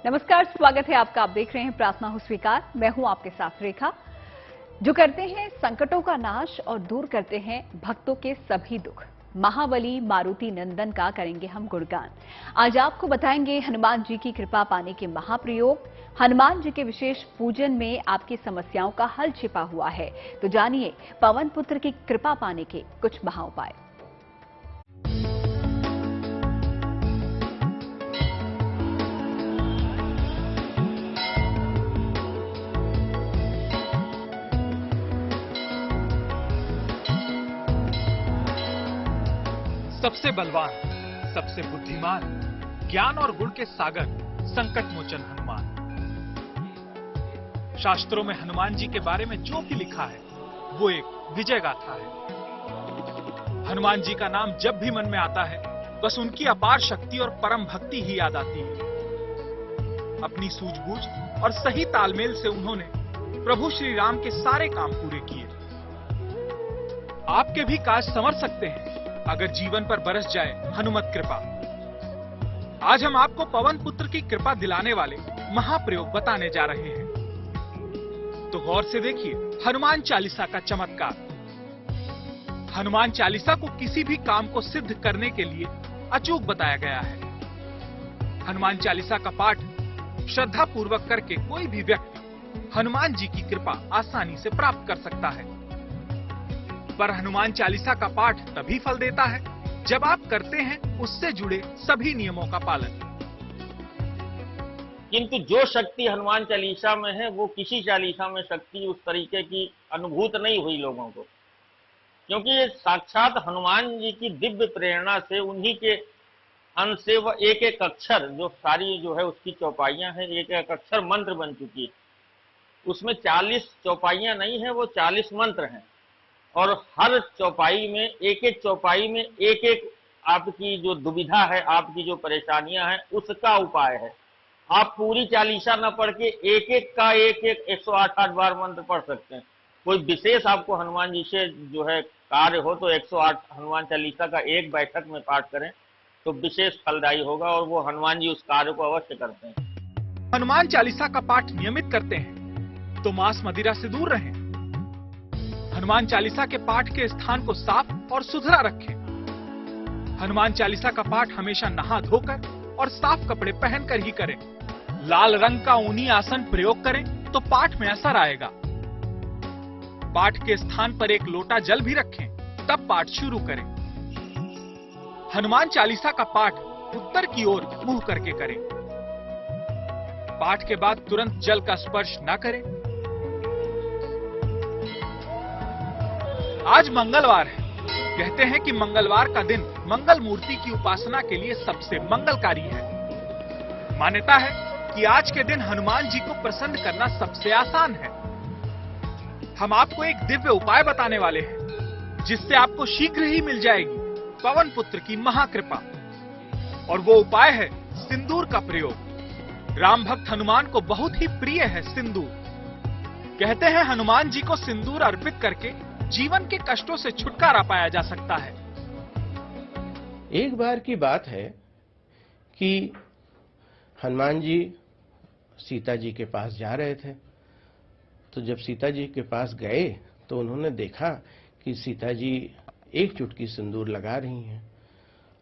नमस्कार, स्वागत है आपका। आप देख रहे हैं प्रार्थना हो स्वीकार। मैं हूं आपके साथ रेखा। जो करते हैं संकटों का नाश और दूर करते हैं भक्तों के सभी दुख, महाबली मारुति नंदन का करेंगे हम गुणगान। आज आपको बताएंगे हनुमान जी की कृपा पाने के महाप्रयोग। हनुमान जी के विशेष पूजन में आपकी समस्याओं का हल छिपा हुआ है। तो जानिए पवन पुत्र की कृपा पाने के कुछ महाउपाय। सबसे बलवान, सबसे बुद्धिमान, ज्ञान और गुण के सागर, संकट मोचन हनुमान। शास्त्रों में हनुमान जी के बारे में जो भी लिखा है वो एक विजय गाथा है। हनुमान जी का नाम जब भी मन में आता है बस उनकी अपार शक्ति और परम भक्ति ही याद आती है। अपनी सूझबूझ और सही तालमेल से उन्होंने प्रभु श्री राम के सारे काम पूरे किए। आपके भी काज संवर सकते हैं अगर जीवन पर बरस जाए हनुमत कृपा। आज हम आपको पवन पुत्र की कृपा दिलाने वाले महाप्रयोग बताने जा रहे हैं। तो गौर से देखिए हनुमान चालीसा का चमत्कार। हनुमान चालीसा को किसी भी काम को सिद्ध करने के लिए अचूक बताया गया है। हनुमान चालीसा का पाठ श्रद्धा पूर्वक करके कोई भी व्यक्ति हनुमान जी की कृपा आसानी से प्राप्त कर सकता है। पर हनुमान चालीसा का पाठ तभी फल देता है जब आप करते हैं उससे जुड़े सभी नियमों का पालन। किंतु जो शक्ति हनुमान चालीसा में है वो किसी चालीसा में शक्ति उस तरीके की अनुभूत नहीं हुई लोगों को, क्योंकि ये साक्षात हनुमान जी की दिव्य प्रेरणा से उन्हीं के अंश से वह एक एक अक्षर जो सारी जो है उसकी चौपाइयां हैं, एक एक अक्षर मंत्र बन चुकी है। उसमें 40 चौपाइयां नहीं है, वो 40 मंत्र हैं और हर चौपाई में एक चौपाई में एक आपकी जो दुविधा है, आपकी जो परेशानियां हैं उसका उपाय है। आप पूरी चालीसा न पढ़ के एक का एक 108 बार मंत्र पढ़ सकते हैं। कोई विशेष आपको हनुमान जी से जो है कार्य हो तो 108 हनुमान चालीसा का एक बैठक में पाठ करें तो विशेष फलदायी होगा और वो हनुमान जी उस कार्य को अवश्य करते हैं। हनुमान चालीसा का पाठ नियमित करते हैं तो मांस मदिरा से दूर रहें। हनुमान चालीसा के पाठ के स्थान को साफ और सुथरा रखें। हनुमान चालीसा का पाठ हमेशा नहा धोकर और साफ कपड़े पहनकर ही करें। लाल रंग का ऊनी आसन प्रयोग करें तो पाठ में असर आएगा। पाठ के स्थान पर एक लोटा जल भी रखें, तब पाठ शुरू करें। हनुमान चालीसा का पाठ उत्तर की ओर मुंह करके करें। पाठ के बाद तुरंत जल का स्पर्श न करें। आज मंगलवार है। कहते हैं कि मंगलवार का दिन मंगल मूर्ति की उपासना के लिए सबसे मंगलकारी है। मान्यता है कि आज के दिन हनुमान जी को प्रसन्न करना सबसे आसान है। हम आपको एक दिव्य उपाय बताने वाले हैं जिससे आपको शीघ्र ही मिल जाएगी पवन पुत्र की महाकृपा। और वो उपाय है सिंदूर का प्रयोग। राम भक्त हनुमान को बहुत ही प्रिय है सिंदूर। कहते हैं हनुमान जी को सिंदूर अर्पित करके जीवन के कष्टों से छुटकारा पाया जा सकता है। एक बार की बात है कि हनुमान जी सीता जी के पास जा रहे थे। तो जब सीता जी के पास गए तो उन्होंने देखा कि सीता जी एक चुटकी सिंदूर लगा रही हैं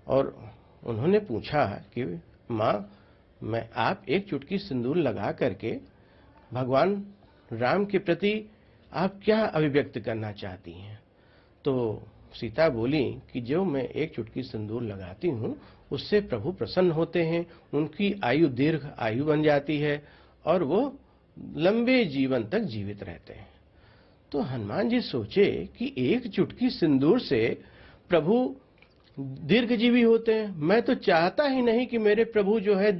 और उन्होंने पूछा कि माँ, मैं आप एक चुटकी सिंदूर लगा करके भगवान राम के प्रति आप क्या अभिव्यक्त करना चाहती हैं? तो सीता बोली कि जो मैं एक चुटकी सिंदूर लगाती हूँ उससे प्रभु प्रसन्न होते हैं, उनकी आयु दीर्घ आयु बन जाती है और वो लंबे जीवन तक जीवित रहते हैं। तो हनुमान जी सोचे कि एक चुटकी सिंदूर से प्रभु दीर्घजीवी होते हैं। मैं तो चाहता ही नहीं कि मेरे प्रभु जो है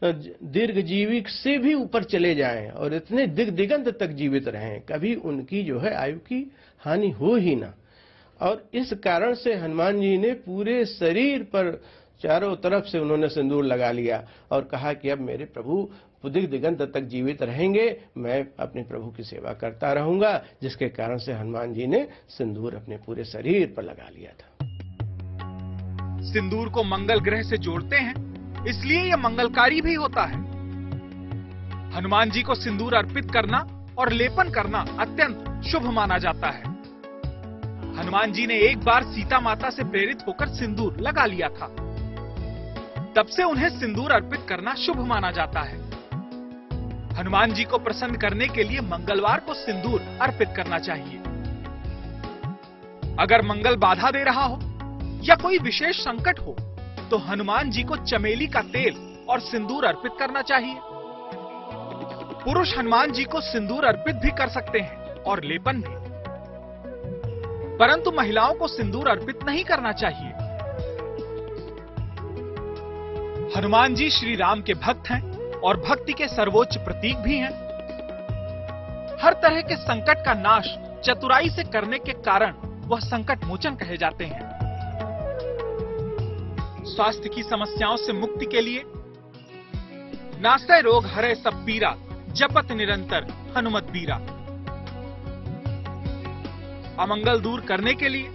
दीर्घजीवी से भी ऊपर चले जाएं और इतने दिगंत तक जीवित रहें, कभी उनकी जो है आयु की हानि हो ही ना। और इस कारण से हनुमान जी ने पूरे शरीर पर चारों तरफ से उन्होंने सिंदूर लगा लिया और कहा कि अब मेरे प्रभु दिगंत तक जीवित रहेंगे, मैं अपने प्रभु की सेवा करता रहूंगा, जिसके कारण से हनुमान जी ने सिंदूर अपने पूरे शरीर पर लगा लिया था। सिंदूर को मंगल ग्रह से जोड़ते हैं, इसलिए यह मंगलकारी भी होता है। हनुमान जी को सिंदूर अर्पित करना और लेपन करना अत्यंत शुभ माना जाता है। हनुमान जी ने एक बार सीता माता से प्रेरित होकर सिंदूर लगा लिया था। तब से उन्हें सिंदूर अर्पित करना शुभ माना जाता है। हनुमान जी को प्रसन्न करने के लिए मंगलवार को सिंदूर अर्पित करना चाहिए। अगर मंगल बाधा दे रहा हो या कोई विशेष संकट हो तो हनुमान जी को चमेली का तेल और सिंदूर अर्पित करना चाहिए। पुरुष हनुमान जी को सिंदूर अर्पित भी कर सकते हैं और लेपन भी, परंतु महिलाओं को सिंदूर अर्पित नहीं करना चाहिए। हनुमान जी श्री राम के भक्त हैं और भक्ति के सर्वोच्च प्रतीक भी हैं। हर तरह के संकट का नाश चतुराई से करने के कारण वह संकट मोचन कहे जाते हैं। स्वास्थ्य की समस्याओं से मुक्ति के लिए नासै रोग हरे सब पीरा, जपत निरंतर हनुमत बीरा। अमंगल दूर करने के लिए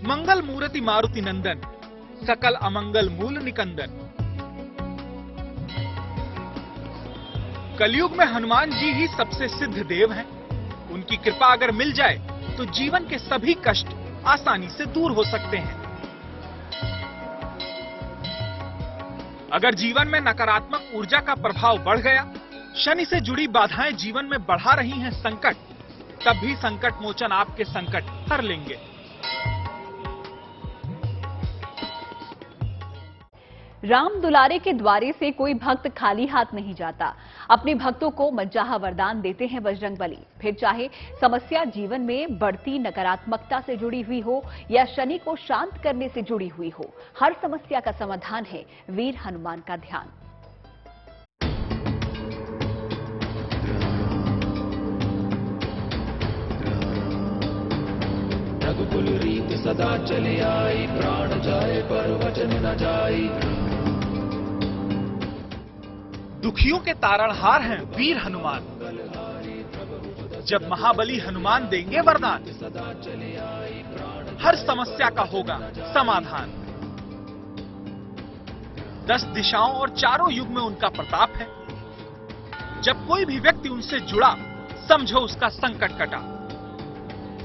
मंगल मूर्ति मारुति नंदन, सकल अमंगल मूल निकंदन। कलयुग में हनुमान जी ही सबसे सिद्ध देव हैं। उनकी कृपा अगर मिल जाए तो जीवन के सभी कष्ट आसानी से दूर हो सकते हैं। अगर जीवन में नकारात्मक ऊर्जा का प्रभाव बढ़ गया, शनि से जुड़ी बाधाएं जीवन में बढ़ा रही हैं संकट, तब भी संकट मोचन आपके संकट हर लेंगे। राम दुलारे के द्वारे से कोई भक्त खाली हाथ नहीं जाता। अपने भक्तों को मनचाहा वरदान देते हैं बजरंगबली। फिर चाहे समस्या जीवन में बढ़ती नकारात्मकता से जुड़ी हुई हो या शनि को शांत करने से जुड़ी हुई हो, हर समस्या का समाधान है वीर हनुमान का ध्यान। रघुकुल रीत सदा चले आई, प्राण जाए पर वचन न जाई। दुखियों के तारणहार हैं वीर हनुमान। जब महाबली हनुमान देंगे वरदान, हर समस्या का होगा समाधान। 10 दिशाओं और चारों युग में उनका प्रताप है। जब कोई भी व्यक्ति उनसे जुड़ा, समझो उसका संकट कटा।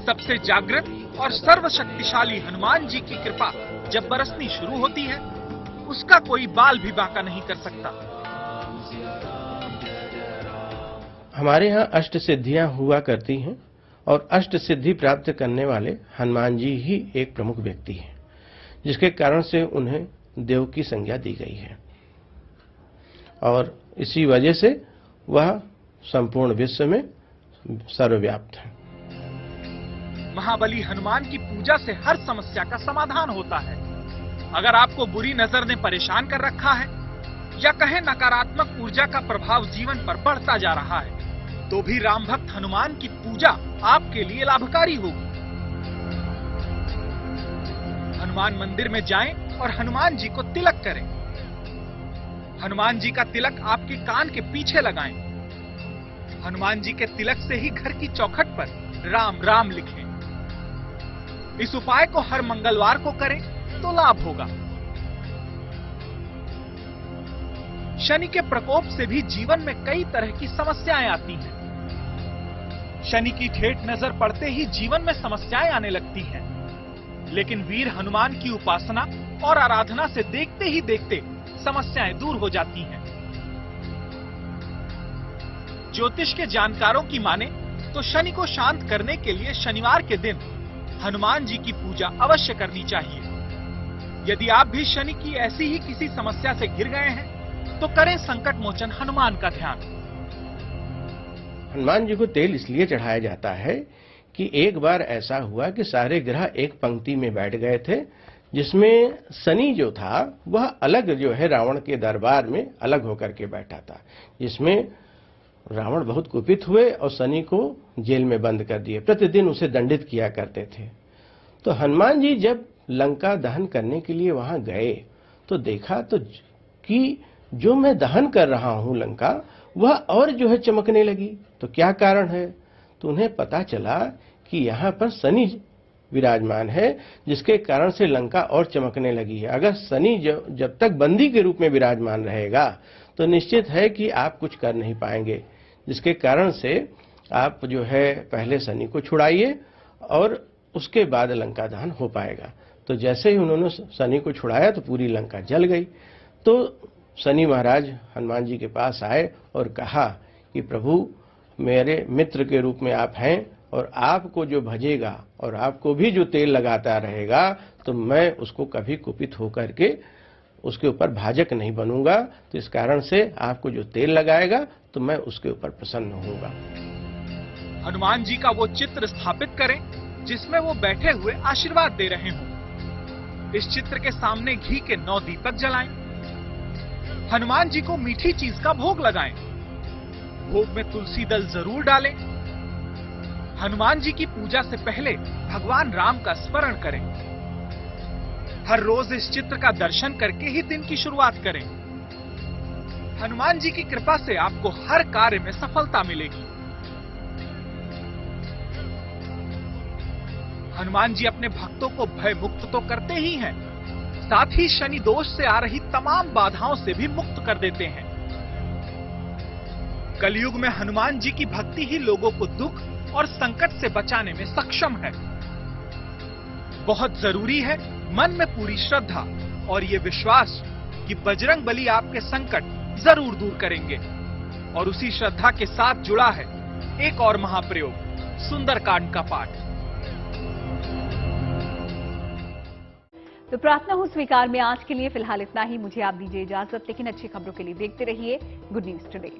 सबसे जागृत और सर्वशक्तिशाली हनुमान जी की कृपा जब बरसनी शुरू होती है, उसका कोई बाल भी बांका नहीं कर सकता। हमारे यहाँ अष्ट सिद्धियां हुआ करती हैं और अष्ट सिद्धि प्राप्त करने वाले हनुमान जी ही एक प्रमुख व्यक्ति हैं, जिसके कारण से उन्हें देव की संज्ञा दी गई है और इसी वजह से वह संपूर्ण विश्व में सर्वव्याप्त है। महाबली हनुमान की पूजा से हर समस्या का समाधान होता है। अगर आपको बुरी नजर ने परेशान कर रखा है या कहें नकारात्मक ऊर्जा का प्रभाव जीवन पर बढ़ता जा रहा है, तो भी राम भक्त हनुमान की पूजा आपके लिए लाभकारी होगी। हनुमान मंदिर में जाएं और हनुमान जी को तिलक करें। हनुमान जी का तिलक आपके कान के पीछे लगाएं। हनुमान जी के तिलक से ही घर की चौखट पर राम राम लिखें। इस उपाय को हर मंगलवार को करें तो लाभ होगा। शनि के प्रकोप से भी जीवन में कई तरह की समस्याएं आती हैं। शनि की ठेठ नजर पड़ते ही जीवन में समस्याएं आने लगती हैं, लेकिन वीर हनुमान की उपासना और आराधना से देखते ही देखते समस्याएं दूर हो जाती हैं। ज्योतिष के जानकारों की माने तो शनि को शांत करने के लिए शनिवार के दिन हनुमान जी की पूजा अवश्य करनी चाहिए। यदि आप भी शनि की ऐसी ही किसी समस्या से घिर गए हैं तो करें संकट मोचन हनुमान का ध्यान। हनुमान जी को तेल इसलिए चढ़ाया जाता है कि एक बार ऐसा हुआ कि सारे ग्रह एक पंक्ति में बैठ गए थे, जिसमें शनि जो था वह अलग जो है रावण के दरबार में अलग होकर के बैठा था, जिसमें रावण बहुत कुपित हुए और शनि को जेल में बंद कर दिए। प्रतिदिन उसे दंडित किया करते थे। तो हनुमान जी जब लंका दहन करने के लिए वहां गए तो देखा तो कि जो मैं दहन कर रहा हूं लंका, वह और जो है चमकने लगी। तो क्या कारण है? तो उन्हें पता चला कि यहाँ पर शनि विराजमान है, जिसके कारण से लंका और चमकने लगी है। अगर शनि जब तक बंदी के रूप में विराजमान रहेगा तो निश्चित है कि आप कुछ कर नहीं पाएंगे, जिसके कारण से आप जो है पहले शनि को छुड़ाइए और उसके बाद लंका दहन हो पाएगा। तो जैसे ही उन्होंने शनि को छुड़ाया तो पूरी लंका जल गई। तो शनि महाराज हनुमान जी के पास आए और कहा कि प्रभु, मेरे मित्र के रूप में आप हैं और आपको जो भजेगा और आपको भी जो तेल लगाता रहेगा तो मैं उसको कभी कुपित होकर के उसके ऊपर भाजक नहीं बनूंगा। तो इस कारण से आपको जो तेल लगाएगा तो मैं उसके ऊपर प्रसन्न होऊंगा। हनुमान जी का वो चित्र स्थापित करें जिसमें वो बैठे हुए आशीर्वाद दे रहे हों। इस चित्र के सामने घी के 9 दीपक जलाएं। हनुमान जी को मीठी चीज का भोग लगाएं। भोग में तुलसी दल जरूर डालें। हनुमान जी की पूजा से पहले भगवान राम का स्मरण करें। हर रोज इस चित्र का दर्शन करके ही दिन की शुरुआत करें। हनुमान जी की कृपा से आपको हर कार्य में सफलता मिलेगी। हनुमान जी अपने भक्तों को भय मुक्त तो करते ही हैं, साथ ही शनि दोष से आ रही तमाम बाधाओं से भी मुक्त कर देते हैं। कलयुग में हनुमान जी की भक्ति ही लोगों को दुख और संकट से बचाने में सक्षम है। बहुत जरूरी है मन में पूरी श्रद्धा और ये विश्वास कि बजरंग बली आपके संकट जरूर दूर करेंगे। और उसी श्रद्धा के साथ जुड़ा है एक और महाप्रयोग, सुंदरकांड का पाठ। तो प्रार्थना हो स्वीकार में आज के लिए फिलहाल इतना ही। मुझे आप दीजिए इजाजत, लेकिन अच्छी खबरों के लिए देखते रहिए गुड न्यूज टुडे।